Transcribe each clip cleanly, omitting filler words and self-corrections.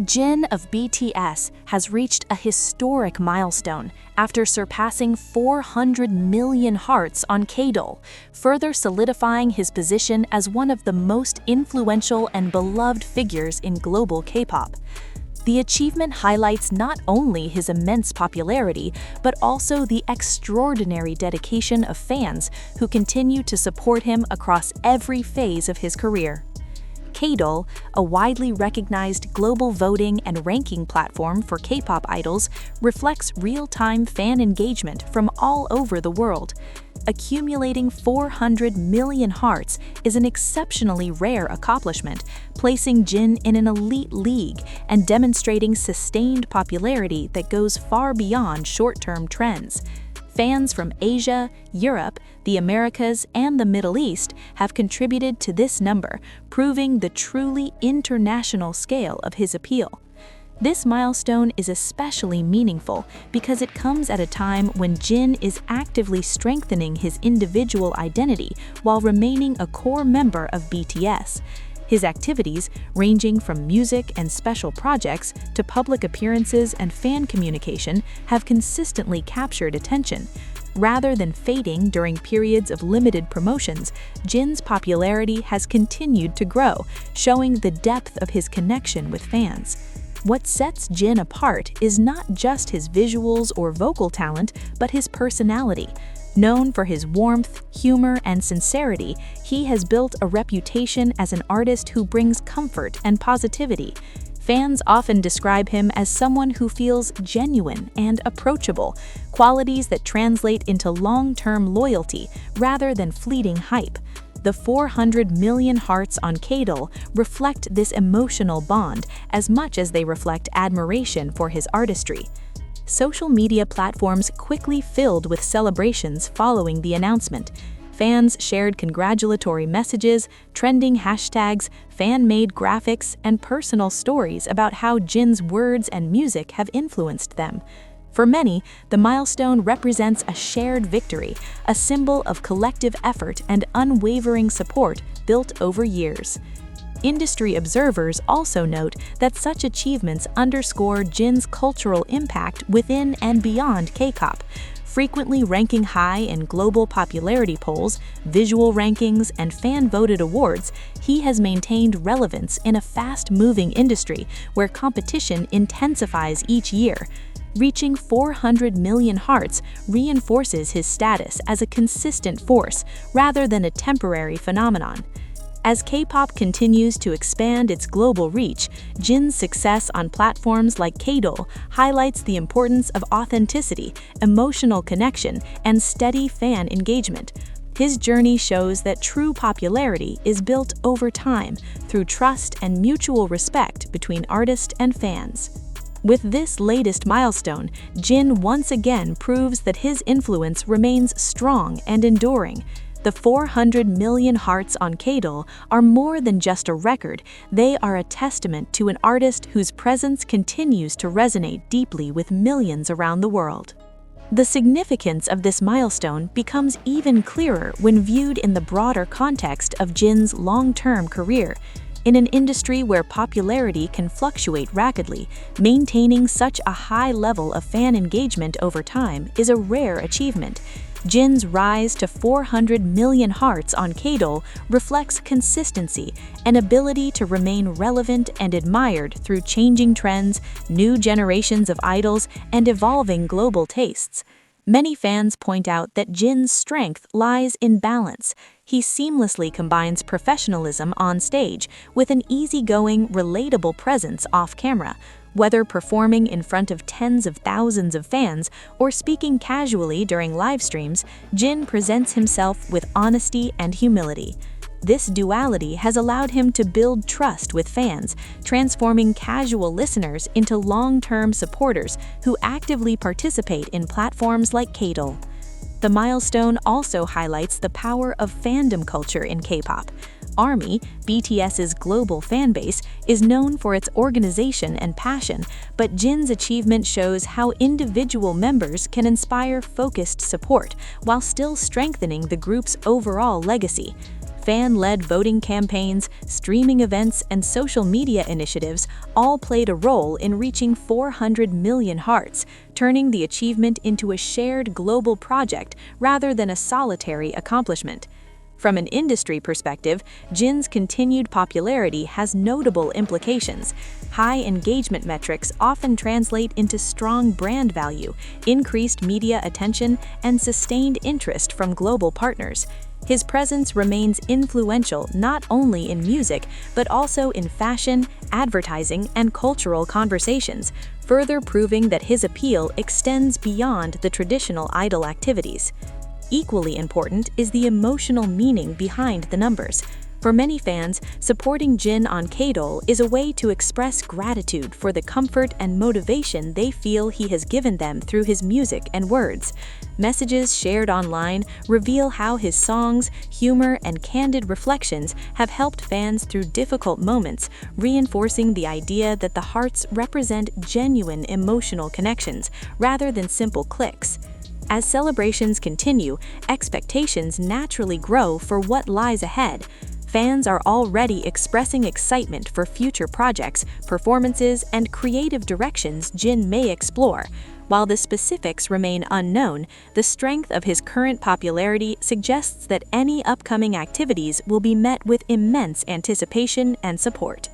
Jin of BTS has reached a historic milestone after surpassing 400 million hearts on Kdol, further solidifying his position as one of the most influential and beloved figures in global K-pop. The achievement highlights not only his immense popularity, but also the extraordinary dedication of fans who continue to support him across every phase of his career. Kdol, a widely recognized global voting and ranking platform for K-pop idols, reflects real-time fan engagement from all over the world. Accumulating 400 million hearts is an exceptionally rare accomplishment, placing Jin in an elite league and demonstrating sustained popularity that goes far beyond short-term trends. Fans from Asia, Europe, the Americas, and the Middle East have contributed to this number, proving the truly international scale of his appeal. This milestone is especially meaningful because it comes at a time when Jin is actively strengthening his individual identity while remaining a core member of BTS. His activities, ranging from music and special projects to public appearances and fan communication, have consistently captured attention. Rather than fading during periods of limited promotions, Jin's popularity has continued to grow, showing the depth of his connection with fans. What sets Jin apart is not just his visuals or vocal talent, but his personality. Known for his warmth, humor, and sincerity, he has built a reputation as an artist who brings comfort and positivity. Fans often describe him as someone who feels genuine and approachable, qualities that translate into long-term loyalty rather than fleeting hype. The 400 million hearts on Kdol reflect this emotional bond as much as they reflect admiration for his artistry. Social media platforms quickly filled with celebrations following the announcement. Fans shared congratulatory messages, trending hashtags, fan-made graphics, and personal stories about how Jin's words and music have influenced them. For many, the milestone represents a shared victory, a symbol of collective effort and unwavering support built over years. Industry observers also note that such achievements underscore Jin's cultural impact within and beyond K-pop, frequently ranking high in global popularity polls, visual rankings, and fan-voted awards. He has maintained relevance in a fast-moving industry where competition intensifies each year. Reaching 400 million hearts reinforces his status as a consistent force rather than a temporary phenomenon. As K-pop continues to expand its global reach, Jin's success on platforms like Kdol highlights the importance of authenticity, emotional connection, and steady fan engagement. His journey shows that true popularity is built over time through trust and mutual respect between artist and fans. With this latest milestone, Jin once again proves that his influence remains strong and enduring. The 400 million hearts on Kdol are more than just a record, they are a testament to an artist whose presence continues to resonate deeply with millions around the world. The significance of this milestone becomes even clearer when viewed in the broader context of Jin's long-term career. In an industry where popularity can fluctuate rapidly, maintaining such a high level of fan engagement over time is a rare achievement. Jin's rise to 400 million hearts on Kdol reflects consistency, an ability to remain relevant and admired through changing trends, new generations of idols, and evolving global tastes. Many fans point out that Jin's strength lies in balance. He seamlessly combines professionalism on stage with an easygoing, relatable presence off-camera. Whether performing in front of tens of thousands of fans or speaking casually during live streams, Jin presents himself with honesty and humility. This duality has allowed him to build trust with fans, transforming casual listeners into long-term supporters who actively participate in platforms like Kdol. The milestone also highlights the power of fandom culture in K-pop. ARMY, BTS's global fanbase, is known for its organization and passion, but Jin's achievement shows how individual members can inspire focused support while still strengthening the group's overall legacy. Fan-led voting campaigns, streaming events, and social media initiatives all played a role in reaching 400 million hearts, turning the achievement into a shared global project rather than a solitary accomplishment. From an industry perspective, Jin's continued popularity has notable implications. High engagement metrics often translate into strong brand value, increased media attention, and sustained interest from global partners. His presence remains influential not only in music, but also in fashion, advertising, and cultural conversations, further proving that his appeal extends beyond the traditional idol activities. Equally important is the emotional meaning behind the numbers. For many fans, supporting Jin on Kdol is a way to express gratitude for the comfort and motivation they feel he has given them through his music and words. Messages shared online reveal how his songs, humor, and candid reflections have helped fans through difficult moments, reinforcing the idea that the hearts represent genuine emotional connections rather than simple clicks. As celebrations continue, expectations naturally grow for what lies ahead. Fans are already expressing excitement for future projects, performances, and creative directions Jin may explore. While the specifics remain unknown, the strength of his current popularity suggests that any upcoming activities will be met with immense anticipation and support.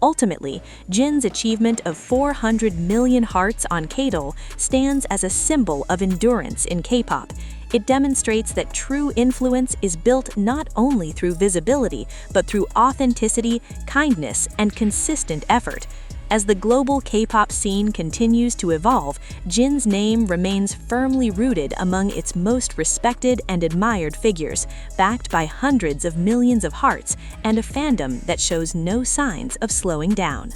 Ultimately, Jin's achievement of 400 million hearts on Kdol stands as a symbol of endurance in K-pop. It demonstrates that true influence is built not only through visibility, but through authenticity, kindness, and consistent effort. As the global K-pop scene continues to evolve, Jin's name remains firmly rooted among its most respected and admired figures, backed by hundreds of millions of hearts and a fandom that shows no signs of slowing down.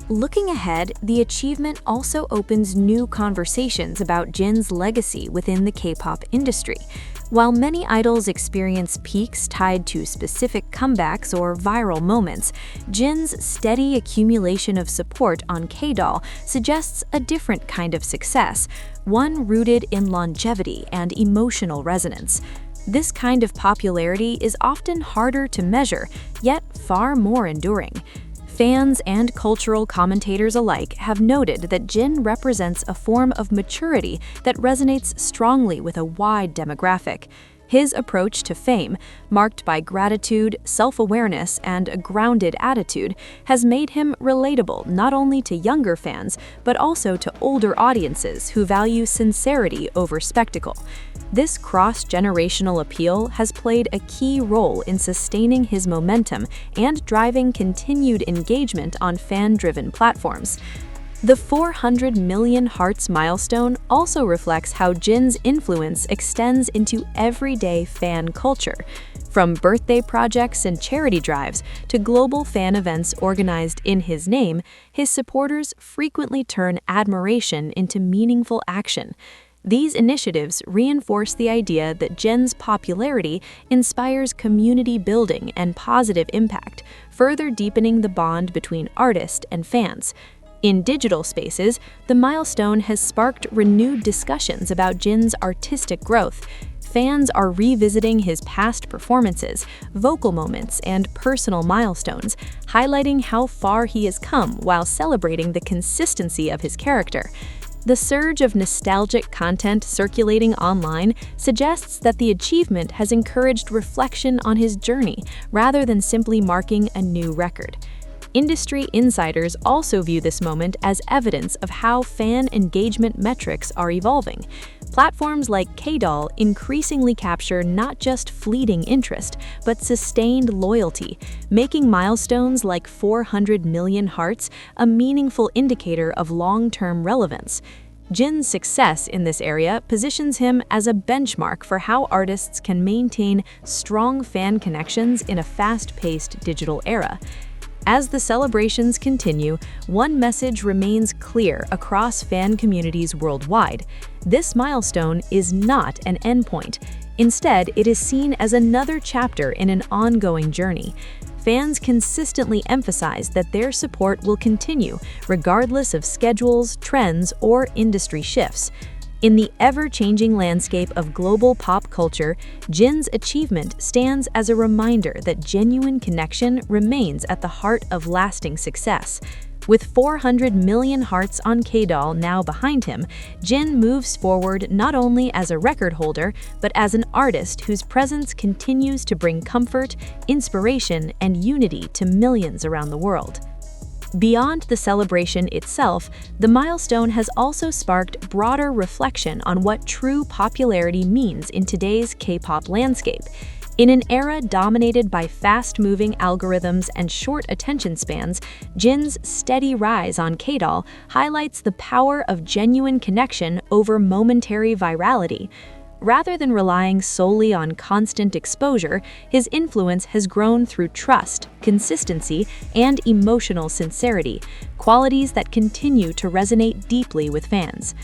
Looking ahead, the achievement also opens new conversations about Jin's legacy within the K-pop industry. While many idols experience peaks tied to specific comebacks or viral moments, Jin's steady accumulation of support on Kdol suggests a different kind of success, one rooted in longevity and emotional resonance. This kind of popularity is often harder to measure, yet far more enduring. Fans and cultural commentators alike have noted that Jin represents a form of maturity that resonates strongly with a wide demographic. His approach to fame, marked by gratitude, self-awareness, and a grounded attitude, has made him relatable not only to younger fans, but also to older audiences who value sincerity over spectacle. This cross-generational appeal has played a key role in sustaining his momentum and driving continued engagement on fan-driven platforms. The 400 million hearts milestone also reflects how Jin's influence extends into everyday fan culture. From birthday projects and charity drives to global fan events organized in his name, his supporters frequently turn admiration into meaningful action. These initiatives reinforce the idea that Jin's popularity inspires community building and positive impact, further deepening the bond between artist and fans. In digital spaces, the milestone has sparked renewed discussions about Jin's artistic growth. Fans are revisiting his past performances, vocal moments, and personal milestones, highlighting how far he has come while celebrating the consistency of his character. The surge of nostalgic content circulating online suggests that the achievement has encouraged reflection on his journey rather than simply marking a new record. Industry insiders also view this moment as evidence of how fan engagement metrics are evolving. Platforms like Kdol increasingly capture not just fleeting interest, but sustained loyalty, making milestones like 400 million hearts a meaningful indicator of long-term relevance. Jin's success in this area positions him as a benchmark for how artists can maintain strong fan connections in a fast-paced digital era. As the celebrations continue, one message remains clear across fan communities worldwide. This milestone is not an endpoint. Instead, it is seen as another chapter in an ongoing journey. Fans consistently emphasize that their support will continue, regardless of schedules, trends, or industry shifts. In the ever-changing landscape of global pop culture, Jin's achievement stands as a reminder that genuine connection remains at the heart of lasting success. With 400 million hearts on Kdol now behind him, Jin moves forward not only as a record holder, but as an artist whose presence continues to bring comfort, inspiration, and unity to millions around the world. Beyond the celebration itself, the milestone has also sparked broader reflection on what true popularity means in today's K-pop landscape. In an era dominated by fast-moving algorithms and short attention spans, Jin's steady rise on Kdol highlights the power of genuine connection over momentary virality. Rather than relying solely on constant exposure, his influence has grown through trust, consistency, and emotional sincerity, qualities that continue to resonate deeply with fans.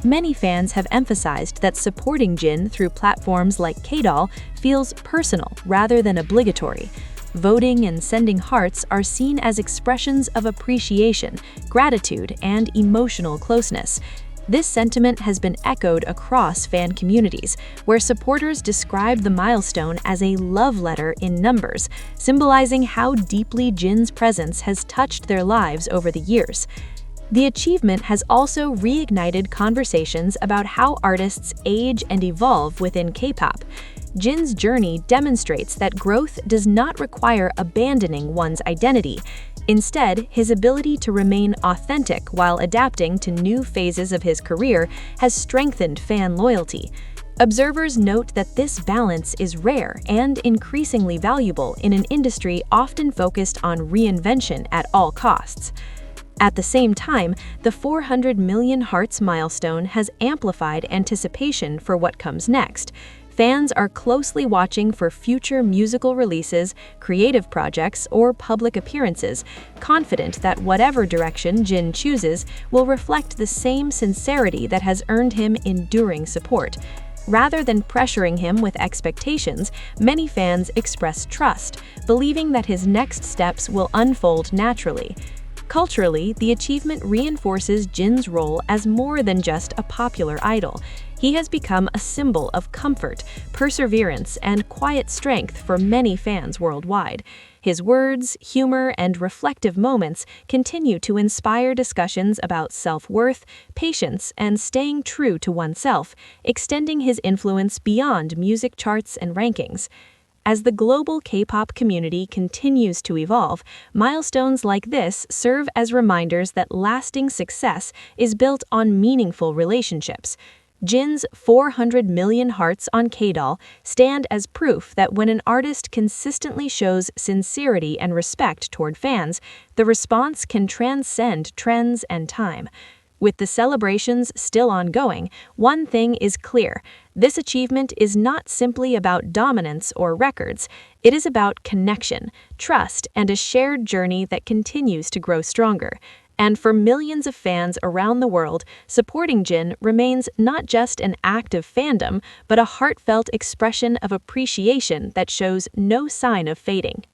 Many fans have emphasized that supporting Jin through platforms like Kdol feels personal rather than obligatory. Voting and sending hearts are seen as expressions of appreciation, gratitude, and emotional closeness. This sentiment has been echoed across fan communities, where supporters describe the milestone as a love letter in numbers, symbolizing how deeply Jin's presence has touched their lives over the years. The achievement has also reignited conversations about how artists age and evolve within K-pop. Jin's journey demonstrates that growth does not require abandoning one's identity. Instead, his ability to remain authentic while adapting to new phases of his career has strengthened fan loyalty. Observers note that this balance is rare and increasingly valuable in an industry often focused on reinvention at all costs. At the same time, the 400 million hearts milestone has amplified anticipation for what comes next. Fans are closely watching for future musical releases, creative projects, or public appearances, confident that whatever direction Jin chooses will reflect the same sincerity that has earned him enduring support. Rather than pressuring him with expectations, many fans express trust, believing that his next steps will unfold naturally. Culturally, the achievement reinforces Jin's role as more than just a popular idol. He has become a symbol of comfort, perseverance, and quiet strength for many fans worldwide. His words, humor, and reflective moments continue to inspire discussions about self-worth, patience, and staying true to oneself, extending his influence beyond music charts and rankings. As the global K-pop community continues to evolve, milestones like this serve as reminders that lasting success is built on meaningful relationships. Jin's 400 million hearts on Kdol stand as proof that when an artist consistently shows sincerity and respect toward fans, the response can transcend trends and time. With the celebrations still ongoing, one thing is clear: this achievement is not simply about dominance or records. It is about connection, trust, and a shared journey that continues to grow stronger. And for millions of fans around the world, supporting Jin remains not just an act of fandom, but a heartfelt expression of appreciation that shows no sign of fading.